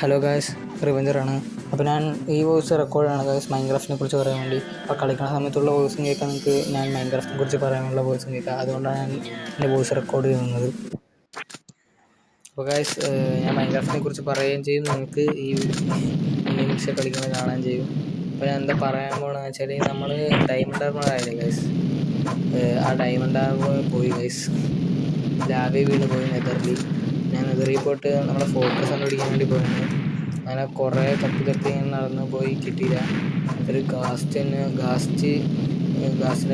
Hello guys, റിവഞ്ചറാണ്. അപ്പോൾ ഞാൻ ഈ വോയിസ് റെക്കോർഡാണ് ഗായ്സ് മൈൻക്രാഫ്റ്റിനെ കുറിച്ച് പറയാൻ വേണ്ടി. അപ്പോൾ കളിക്കുന്ന സമയത്തുള്ള വോയിസും കേൾക്കാൻ നിങ്ങൾക്ക് ഞാൻ മൈൻക്രാഫ്റ്റിനെ കുറിച്ച് പറയാനുള്ള വോയിസും കേൾക്കാം. അതുകൊണ്ടാണ് ഞാൻ എൻ്റെ വോയിസ് റെക്കോർഡ് ചെയ്യുന്നത്. അപ്പോൾ ഗായ്സ്, ഞാൻ മൈൻക്രാഫ്റ്റിനെ കുറിച്ച് പറയുകയും ചെയ്യും, നിങ്ങൾക്ക് ഈ നിമിഷം കളിക്കുന്നത് കാണാൻ ചെയ്യും. അപ്പോൾ ഞാൻ എന്താ പറയാൻ പോകണമെന്ന് വെച്ചാൽ, നമ്മൾ ഡയമണ്ട് ആർമർ ആയില്ലേ ഗായ്സ്, ആ ഡയമണ്ട് ആർമർ പോയി ഗായ്സ്, ലാവേ വീണ് പോയി നെതറിൽ. ഞാൻ നെതറിൽ പോയിട്ട് നമ്മുടെ ഫോർട്രസ് കണ്ടുപിടിക്കാൻ വേണ്ടി പോയിരുന്നു. അങ്ങനെ കുറേ തപ്പി ഇങ്ങനെ നടന്ന് പോയി കിട്ടിയില്ല. എന്നിട്ടൊരു ഗാസ്റ്റിൻ്റെ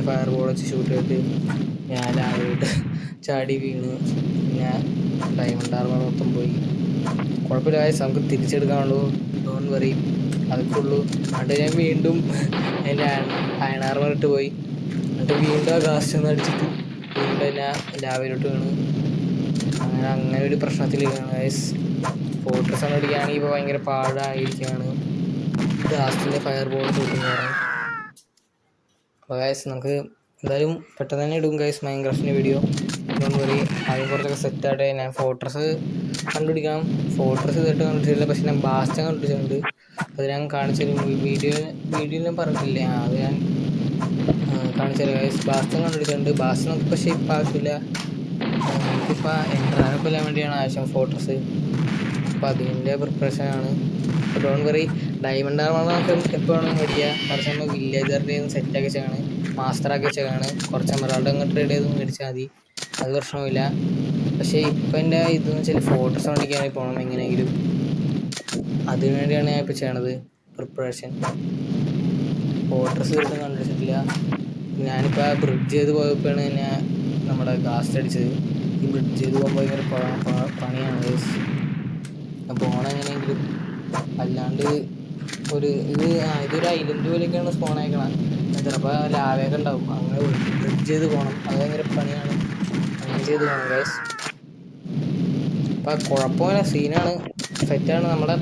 ഫയർ ബോൾ വെച്ച് ഷൂട്ട് ചെയ്തിട്ട് ഞാൻ ലാവയിലോട്ട് ചാടി വീണ്. പിന്നെ ഡയമണ്ട് ആർമർ മൊത്തം പോയി. കുഴപ്പമില്ല ഗായ്സ്, നമുക്ക് തിരിച്ചെടുക്കാനുള്ളൂ, ഡോൺ വറി, അതൊക്കെ ഉള്ളൂ. എന്നിട്ട് ഞാൻ വീണ്ടും എൻ്റെ അയൺ ആർമർ ഇട്ട് പോയി. എന്നിട്ട് വീണ്ടും ആ ഗാസ്റ്റ് ഒന്ന് അടിച്ചിട്ട് വീണ്ടും എന്നെ ലാവയിലോട്ട് വീണ്. അങ്ങനെ ഒരു പ്രശ്നത്തിലേക്കാണ് ഗൈസ്. ഫോർട്രസ് കണ്ടുപിടിക്കുകയാണെങ്കിൽ ഇപ്പോൾ ഭയങ്കര പാടായിരിക്കുകയാണ്, ലാസ്റ്റിൻ്റെ ഫയർ ബോൾ ഷൂട്ടിങ് കാരണം. അപ്പോൾ ഗൈസ്, നമുക്ക് എന്തായാലും പെട്ടെന്ന് തന്നെ ഇടും ഗൈസ് മൈൻക്രാഫ്റ്റിൻ്റെ വീഡിയോ. ഡോണ്ട് വറി, ആദ്യം കുറച്ചൊക്കെ സെറ്റായിട്ട് ഞാൻ ഫോർട്രസ് കണ്ടുപിടിക്കണം. ഫോർട്രസ് ഇതായിട്ട് കണ്ടുപിടിച്ചിട്ടില്ല, പക്ഷേ ഞാൻ ബാസ്റ്റൻ കണ്ടുപിടിച്ചിട്ടുണ്ട്. അത് ഞാൻ കാണിച്ചൊരു വീഡിയോയിൽ ഞാൻ പറഞ്ഞിട്ടില്ലേ, അത് ഞാൻ കാണിച്ചത് ഗൈസ്. ബാസ്റ്റൻ കണ്ടുപിടിച്ചിട്ടുണ്ട്. ബാസ്റ്റൻ നമുക്ക് പക്ഷേ ഇപ്പം ആവശ്യമില്ല, നമുക്കിപ്പോൾ എൻട്രാനെ കൊല്ലാൻ വേണ്ടിയാണ് ആവശ്യം ഫോർട്രസ്. അപ്പോൾ അതിൻ്റെ പ്രിപ്പറേഷനാണ്. അപ്പോൾ ഡോണ്ട് വറി, ഡയമണ്ട് ആർമർ നമുക്ക് എപ്പോൾ വേണമെങ്കിൽ മേടിക്കുക. കുറച്ച് നമ്മൾ വില്ലേജറിൻ്റെ സെറ്റാക്കി വെച്ചാണ്, മാസ്റ്ററാക്കി വെച്ചാണ്. കുറച്ച് എമറാൾഡ് അങ്ങ് ട്രേഡ് ചെയ്ത് മേടിച്ചാൽ മതി, അത് പ്രശ്നമില്ല. പക്ഷേ ഇപ്പം എൻ്റെ ഇതെന്ന് വെച്ചാൽ ഫോർട്രസ് മേടിക്കാനായി പോകണം എങ്ങനെയെങ്കിലും. അതിനു വേണ്ടിയാണ് ഞാൻ ഇപ്പോൾ ചെയ്യണത് പ്രിപ്പറേഷൻ. ഫോർട്രസ് ഇതും കണ്ടുപിടിച്ചിട്ടില്ല. ഞാനിപ്പോൾ ആ ബ്രിഡ്ജ് ചെയ്ത് പോയപ്പോഴാണ് ഞാൻ നമ്മുടെ ഗാസ്റ്റ് അടിച്ചത്. ഈ ബ്രിഡ്ജ് ചെയ്ത് പോകുമ്പോൾ ഭയങ്കര പണിയാണ് ഗൈസ്. പോകണം എങ്ങനെയെങ്കിലും, അല്ലാണ്ട് ഇതൊരു ഐലൻഡ് പോലെയൊക്കെയാണ് സ്പോൺ അയക്കണം. ചിലപ്പോൾ ലാവയൊക്കെ ഉണ്ടാവും, അങ്ങനെ ബ്രിഡ്ജ് ചെയ്ത് പോകണം, അത് ഭയങ്കര പണിയാണ്. അങ്ങനെ ചെയ്ത് പോകണം ഗൈസ്. അപ്പം കുഴപ്പമില്ല, സീനാണ്, സെറ്റാണ്. നമ്മുടെ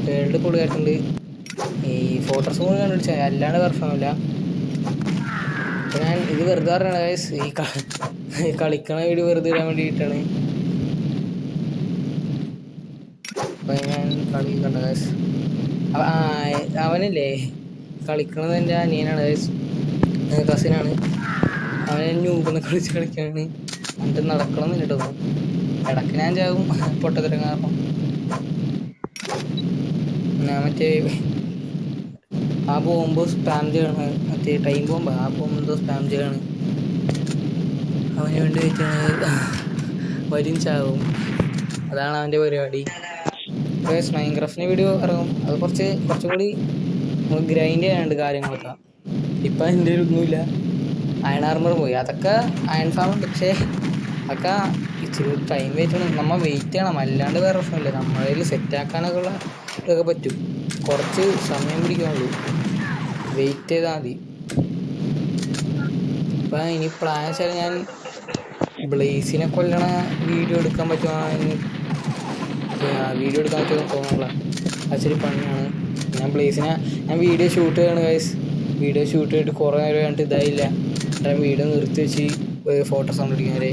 വേൾഡ് പൊളിയായിട്ടുണ്ട്. ഈ ഫോർട്രസ് കൂടി കണ്ടുപിടിച്ചാൽ അല്ലാണ്ട് പ്രശ്നമില്ല. അപ്പോൾ ഞാൻ ഇത് വെറുതെ പറഞ്ഞാണ് ഗൈസ്, ഈ കളിക്കണ വീഡിയോ വെറുതെ ഇടാൻ വേണ്ടിയിട്ടാണ്. അപ്പം ഞാൻ കളി കണ്ട ഗൈസ്. അവനില്ലേ കളിക്കണത് എൻ്റെ അനിയനാണ് ഗൈസ്, കസിനാണ്. അവനെ ന്യൂബെന്ന് കളിക്കാണ്. എന്നിട്ട് നടക്കണം എന്നിട്ടൊന്നും ഇടയ്ക്ക് ഞാൻ ചാവും പൊട്ടത്തരം കാരണം. ഞാൻ മറ്റേ ആ ബോംബ് സ്പാം ചെയ്യണം, മറ്റേ ടൈം ബോംബ്, ആ ബോംബ് എന്തോ സ്പാം ചെയ്യാണ്. അവന് വേണ്ടി വെച്ചാണ് വരും ചാവും, അതാണ് അവൻ്റെ പരിപാടി. ഇപ്പോൾ മൈൻക്രാഫ്റ്റിൻ്റെ വീഡിയോ ഇറങ്ങും, അത് കുറച്ചും കൂടി ഗ്രൈൻഡ് ചെയ്യാനുണ്ട് കാര്യങ്ങളൊക്കെ. ഇപ്പം എൻ്റെ ഒന്നുമില്ല, അയൺ ആർമർ പോയി, അതൊക്കെ അയൺ ഫാം ഉണ്ട്, പക്ഷേ അതൊക്കെ ഇച്ചിരി ടൈം വെയിറ്റ് ചെയ്യണം, നമ്മൾ വെയിറ്റ് ചെയ്യണം, അല്ലാണ്ട് വേറെ പ്രശ്നമില്ല. നമ്മുടെ കയ്യിൽ സെറ്റാക്കാനൊക്കെ ഉള്ള ഇതൊക്കെ പറ്റും, കുറച്ച് സമയം പിടിക്കാനുള്ളൂ, വെയിറ്റ് ചെയ്താൽ മതി. ഇപ്പം ഇനി പ്ലാൻ വെച്ചാൽ ഞാൻ ബ്ലേസിനെ കൊല്ലണ വീഡിയോ എടുക്കാൻ പറ്റുമോ തോന്നുന്നില്ല, അച്ചിരി പണിയാണ്. ഞാൻ വീഡിയോ ഷൂട്ട് ചെയ്യണം ഗൈസ്. വീഡിയോ ഷൂട്ട് ചെയ്തിട്ട് കുറേ നേരം കണ്ടിട്ട് ഇതായില്ല, ഞാൻ വീഡിയോ നിർത്തി വെച്ച് ഫോട്ടോസ് കണ്ടുപിടിക്കാൻ വരെ.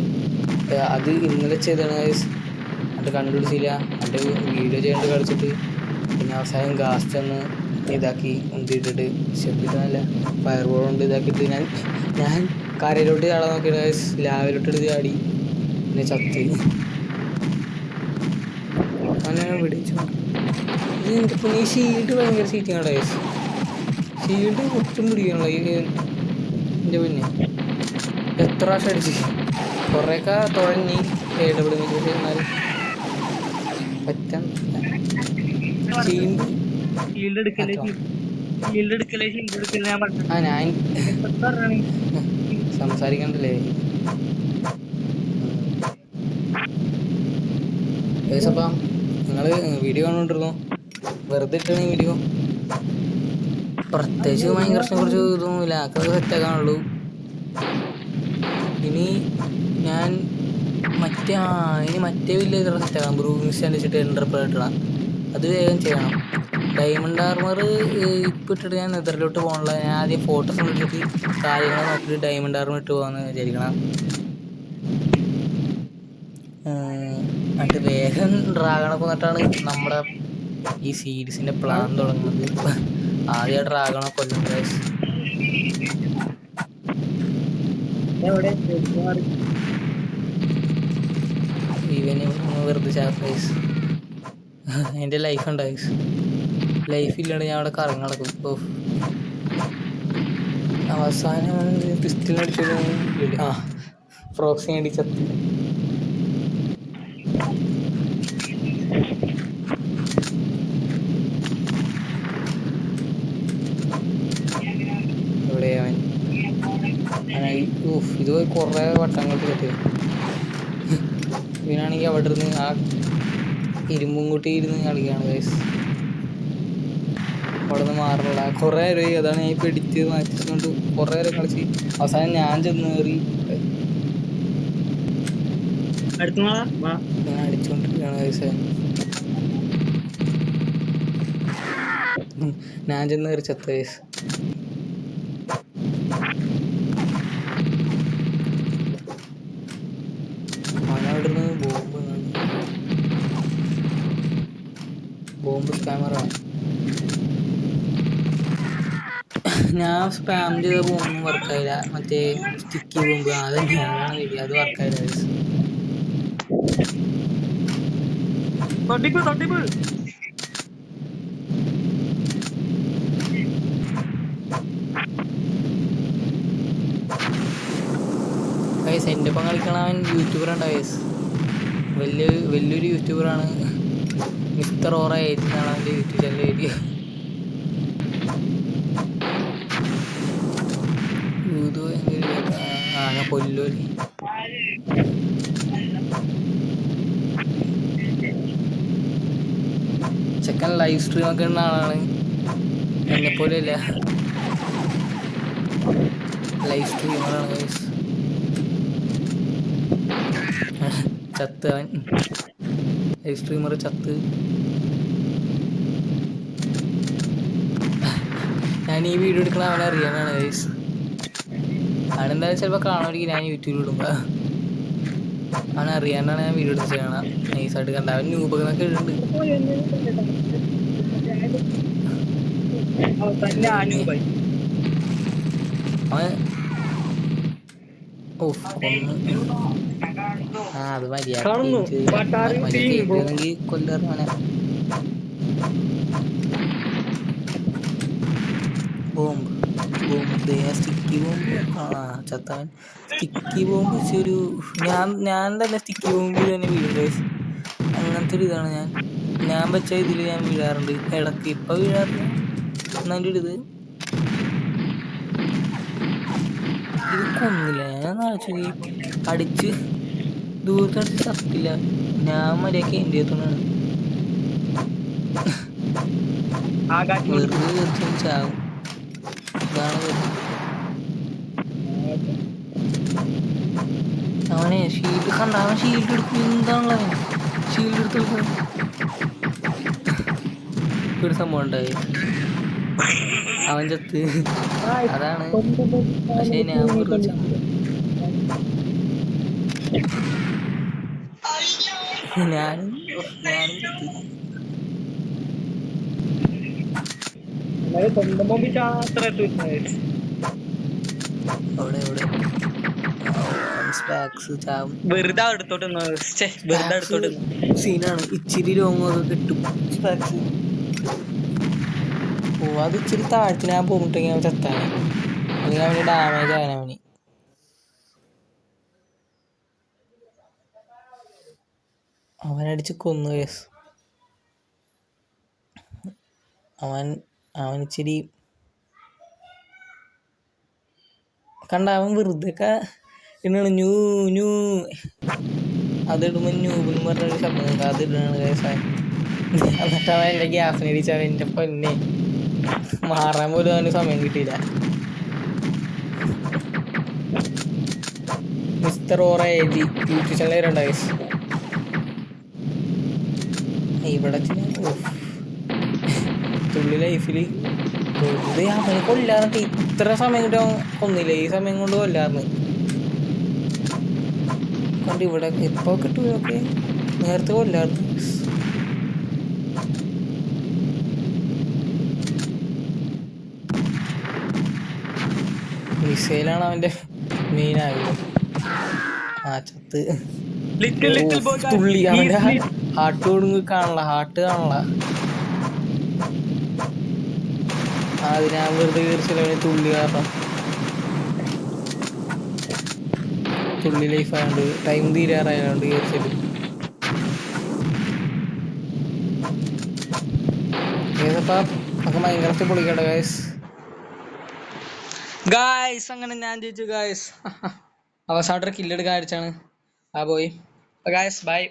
അത് ഇന്നലെ ചെയ്താണ് ഗൈസ്, എന്നിട്ട് കണ്ടുപിടിച്ചില്ല. എന്നിട്ട് വീഡിയോ ചെയ്യാണ്ട് കളിച്ചിട്ട് പിന്നെ അവസാനം ഗാസ്റ്റ് ഒന്ന് ഇതാക്കി ഉന്തിയിട്ടിട്ട് ശബ്ദിക്കാനല്ല ഫയർ ബോൾ കൊണ്ട് ഇതാക്കിയിട്ട് ഞാൻ കരയിലോട്ട് ചാടാൻ നോക്കിയിട്ട് ഗൈസ്, ലാവിലോട്ട് ചാടി, പിന്നെ ചത്തി. അങ്ങനെ പിടിച്ചു. ഇത് പിന്നെ ഈ ഷീൽഡ് ഭയങ്കര ചീറ്റിങ്ങാണ് ഗൈസ്, ഷീൽഡ് ഒട്ടും പിടിക്കണല്ലോ എൻ്റെ പിന്നെ. എത്ര പ്രാവശ്യം അടിച്ച് കുറേയൊക്കെ തുഴഞ്ഞി എന്നാലും പറ്റാൻ ഞാൻ സംസാരിക്കണ്ടല്ലേ ഗൈസ്. അപ്പം നിങ്ങൾ വീഡിയോ കണ്ടുകൊണ്ടിരുന്നോ, വെറുതെ ഇട്ടാണ് വീഡിയോ, പ്രത്യേകിച്ച് മൈൻക്രാഫ്റ്റിനെ കുറിച്ച് ഇതൊന്നുമില്ല, അതൊക്കെ സെറ്റാക്കാനുള്ളൂ. ഇനി മറ്റേ വില്ലേജ് സെറ്റാക്കാം, ബ്രൂമിങ് സ്റ്റാൻഡ് വെച്ചിട്ട് എൻ്റർപ്രൈസ് ഇടണം, അത് വേഗം ചെയ്യണം. ഡയമണ്ട് ആർമർ ഇപ്പം ഇട്ടിട്ട് ഞാൻ നെതറിലോട്ട് പോകണില്ല, ഞാൻ ആദ്യം ഫോട്ടോസ് ഇട്ടിട്ട് കാര്യങ്ങൾ നോക്കിയിട്ട് ഡയമണ്ട് ആർമർ ഇട്ട് പോകാമെന്ന് വിചാരിക്കണം. എന്നിട്ട് വേഗം ഡ്രാഗണൊക്കെ വന്നിട്ടാണ് നമ്മുടെ ഈ സീരീസിന്റെ പ്ലാൻ തുടങ്ങുന്നത്. ആദ്യം ഡ്രാഗണെ കൊല്ലും ഗൈസ്. ഇവന് വെറുതെ ഗൈസ്. എൻ്റെ ലൈഫ് ഉണ്ട് ഗൈസ്. ലൈഫ് ഇല്ലാണ്ട് ഞാൻ അവിടെ കറങ്ങി നടക്കും. അവസാനം പിസ്റ്റലടിച്ചു. ഫ്രോക്സിങ് അടി ചത്ത്. എവിടെ അവൻ? ഇത് കുറേ വട്ടങ്ങൾക്ക് പറ്റും. ഇവനാണെങ്കിൽ അവിടെ ഇരുന്ന് ആ ഇരുമ്പും കൂട്ടി ഇരുന്ന് കളിക്കുകയാണ് ഗൈസ്. അവിടെ നിന്ന് മാറില്ല. കുറേ നേരം അതാണ് ഞാൻ ഇപ്പോൾ എഡിറ്റ് ചെയ്ത് മാറ്റിച്ചുകൊണ്ട് കുറേ നേരം കളിച്ച് അവസാനം ഞാൻ ചെന്ന് കയറി ഞാൻ അടിച്ചുകൊണ്ടിരിക്കുകയാണ് ഗൈസ്. ഞാൻ ചെന്ന് കയറി ചത്ത ഗൈസ്. അവനവിടെ നിന്ന് ബോംബ് സ്പാമറാണ്. ഞാൻ സ്പാം ചെയ്ത ബോംബൊന്നും വർക്കായില്ല. മറ്റേ സ്റ്റിക്കി ബോംബ് അതാണ് വീഡിയോ. അത് വർക്കായില്ല ഗൈസ്. ഗൈസ് എൻ്റെ ഒപ്പം കളിക്കണ അവൻ യൂട്യൂബറുണ്ട് ഗൈസ്. വലിയൊരു യൂട്യൂബറാണ്. മിസ്റ്റർ ഓറ ഏജ് എന്നാണ് അവൻ്റെ യൂട്യൂബ് ചാനൽ വീഡിയോ. ഞാൻ കൊല്ലു. ചെക്കൻ ലൈവ് സ്ട്രീം ഒക്കെ ഉള്ള ആളാണ്. എന്നെപ്പോലെയല്ല, ലൈവ് സ്ട്രീമറാണ് ഗൈസ്. ചത്ത് അവൻ. ലൈവ് സ്ട്രീമർ ചത്ത്. ഞാൻ ഈ വീഡിയോ എടുക്കണ അവനെ അറിയാനാണ് ഗൈസ്. അവനെന്തായാലും ചിലപ്പോൾ കാണുമായിരിക്കും ഞാൻ യൂട്യൂബിൽ ഇടുമ്പോൾ. അവനെ അറിയാണ്ടാണ് ഞാൻ വീഡിയോ എടുത്ത് കാണാം. നൈസായിട്ട് കണ്ട അവൻ ന്യൂബൊക്കെ ഇടുന്നുണ്ട്. അവൻ അത് മര്യാദ കൊല്ലറിനെ. Bomb sticky bomb. ചത്തവൻ. സ്റ്റിക്കി ബോംബ് വെച്ചൊരു ഞാൻ തന്നെ സ്റ്റിക്കി ബോംബിൽ തന്നെ വീഴും. അങ്ങനത്തെ ഒരു ഇതാണ് ഞാൻ വെച്ച ഇതിൽ ഞാൻ വീഴാറുണ്ട് ഇടയ്ക്ക്. ഇപ്പം വീഴാറില്ല. എന്നതിൻ്റെ ഒരു ഇത് കൊന്നില്ല. ഞാൻ ആലോചിച്ചു അടിച്ച് ദൂരത്തടിച്ച് ചത്തില്ല. ഞാൻ മര്യാദക്ക് എൻ്റെ എത്തുന്നതാണ്. വെറുതെ തീർച്ചയായും ചാവും. ഇതാണ് അവനെ ഷീൽഡ് കണ്ട. അവൻ ഷീൽഡ് എടുക്കും. എന്താണല്ലോ അവൻ ഷീൽഡ് എടുത്ത് ഒരു സംഭവം ഉണ്ടായി. അവൻ ചത്ത്. അതാണ്. പക്ഷേ ഞാൻ വെറുതെ ചത്തു. ഞാനും ചത്ത്. സീനാണ്. ഇച്ചിരി രോമൊക്കെ കിട്ടും സ്പാക്സ്. അത് ഇച്ചിരി താഴ്ത്തി ഞാൻ പോന്നിട്ടെങ്കിൽ അവൻ ചത്താണ്. അല്ലെങ്കിൽ അവന് ഡാമേജ് ആകാൻ അവന്. അവനടിച്ച് കൊന്നു കേസ്. അവനിച്ചിരി കണ്ട. അവൻ വെറുതെ ഇടാണ് ന്യൂ ന്യൂ. അതിടുമ്പോൾ ന്യൂബെന്ന് പറഞ്ഞൊരു ശബ്ദം അത് ഇടാണ് കേസ്. എന്നിട്ട് അവൻ എൻ്റെ ഗ്യാസിനടിച്ച് അവൻ എൻ്റെ പൊന്നെ മാറാൻ പോലും അവന് സമയം കിട്ടിയില്ല. മിസ്റ്റർ ഓറ ഏജ് യൂട്യൂബ് ചാനൽ വരണ്ട കേസ്. ഇവിടെ തുള്ളി ലൈഫിൽ വെറുതെ അവനെ കൊല്ലാറുണ്ട്. ഇത്ര സമയം കൊണ്ട് അവൻ കൊന്നില്ല. ഈ സമയം കൊണ്ട് കൊല്ലാറുണ്ട്. കണ്ട് ഇവിടെ എപ്പോൾ കിട്ടൂലൊക്കെ നേരത്തെ കൊല്ലാറുണ്ട്. സെയിലാണ് അവന്റെ മെയിൻ ആഗ്രഹം. ആ ചത്ത് Little boy guys. തുള്ളി He അവന്റെ is lit. ഹാർട്ട് കാണല അത് ഞാൻ വെറുതെ കയറിച്ചില്ല തുള്ളി കാരണം. തുള്ളി ലൈഫ് ആയതുകൊണ്ട് ടൈം തീരാറായതുകൊണ്ട് കയറിച്ചില്ല. ഏതപ്പാ നമുക്ക് ഭയങ്കരത്തെ പൊളിക്കട്ടെ ഗായ്സ്. അങ്ങനെ ഞാൻ ജയിച്ചു ഗായ്സ്. അവസാനത്തെ കില്ലെടുക്കാൻ അടിച്ചാണ് ആ പോയി. Guys bye.